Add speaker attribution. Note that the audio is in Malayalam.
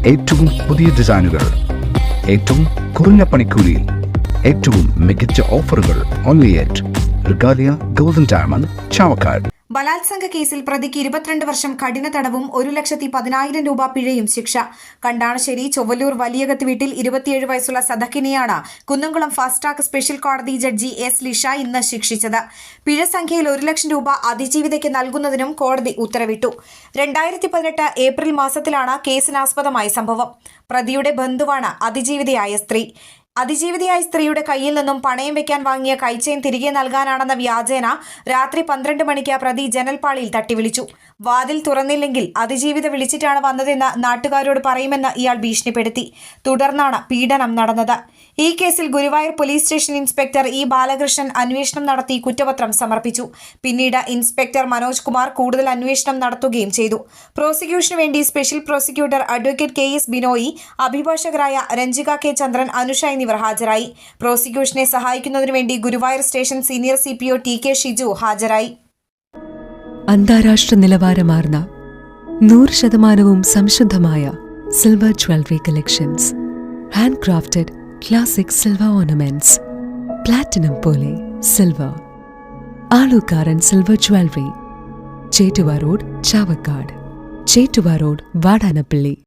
Speaker 1: ഏറ്റവും പുതിയ ഡിസൈനുകൾ, ഏറ്റവും കുറഞ്ഞ പണിക്കൂലിയിൽ, ഏറ്റവും മികച്ച ഓഫറുകൾ. Only at Regalia golden diamond, Chavakkad.
Speaker 2: ബലാത്സംഗ കേസിൽ പ്രതിക്ക് 22 വർഷം കഠിന തടവും 1,10,000 രൂപ പിഴയും ശിക്ഷ. കണ്ടാണശ്ശേരി ചൊവ്വലൂർ വലിയകത്ത് വീട്ടിൽ 27 വയസ്സുള്ള സദക്കിനെയാണ് കുന്നംകുളം ഫാസ്റ്റ് ട്രാക്ക് സ്പെഷ്യൽ കോടതി ജഡ്ജി എസ് ലിഷ ഇന്ന് ശിക്ഷിച്ചത്. പിഴ സംഖ്യയിൽ 1 ലക്ഷം രൂപ അതിജീവിതയ്ക്ക് നൽകുന്നതിനും കോടതി ഉത്തരവിട്ടു. 2018 ഏപ്രിൽ മാസത്തിലാണ് കേസിനാസ്പദമായ സംഭവം. പ്രതിയുടെ ബന്ധുവാണ് അതിജീവിതയായ സ്ത്രീ. അതിജീവിതയായ സ്ത്രീയുടെ കയ്യിൽ നിന്നും പണയം വെക്കാൻ വാങ്ങിയ കൈച്ചെയിൻ തിരികെ നൽകാനാണെന്ന വ്യാജേന രാത്രി 12 മണിക്ക് പ്രതി ജനൽപ്പാളിയിൽ തട്ടിവിളിച്ചു. വാതിൽ തുറന്നില്ലെങ്കിൽ അതിജീവിത വിളിച്ചിട്ടാണ് വന്നതെന്ന് നാട്ടുകാരോട് പറയുമെന്ന് ഇയാൾ ഭീഷണിപ്പെടുത്തി. തുടർന്നാണ് പീഡനം നടന്നത്. ഈ കേസിൽ Guruvayur police station inspector E Balakrishnan അന്വേഷണം നടത്തി കുറ്റപത്രം സമർപ്പിച്ചു. പിന്നീട് ഇൻസ്പെക്ടർ മനോജ് കുമാർ കൂടുതൽ അന്വേഷണം നടത്തുകയും ചെയ്തു. പ്രോസിക്യൂഷനു വേണ്ടി special prosecutor advocate K S. Binoy, അഭിഭാഷകരായ രഞ്ജിക കെ. ചന്ദ്രൻ, അനുഷ എന്നിവർ ഹാജരായി. പ്രോസിക്യൂഷനെ സഹായിക്കുന്നതിനു വേണ്ടി Guruvayur station senior CPO T K. Shiju ഹാജരായി.
Speaker 3: അന്താരാഷ്ട്ര നിലവാരമാർന്ന 100% സംശുദ്ധമായ silver jewellery collections, handcrafted classic silver ornaments, platinum പോലെ silver, Alukkaran silver jewellery, Chettuva road, Chavakkad, Chettuva road, Vadanappally.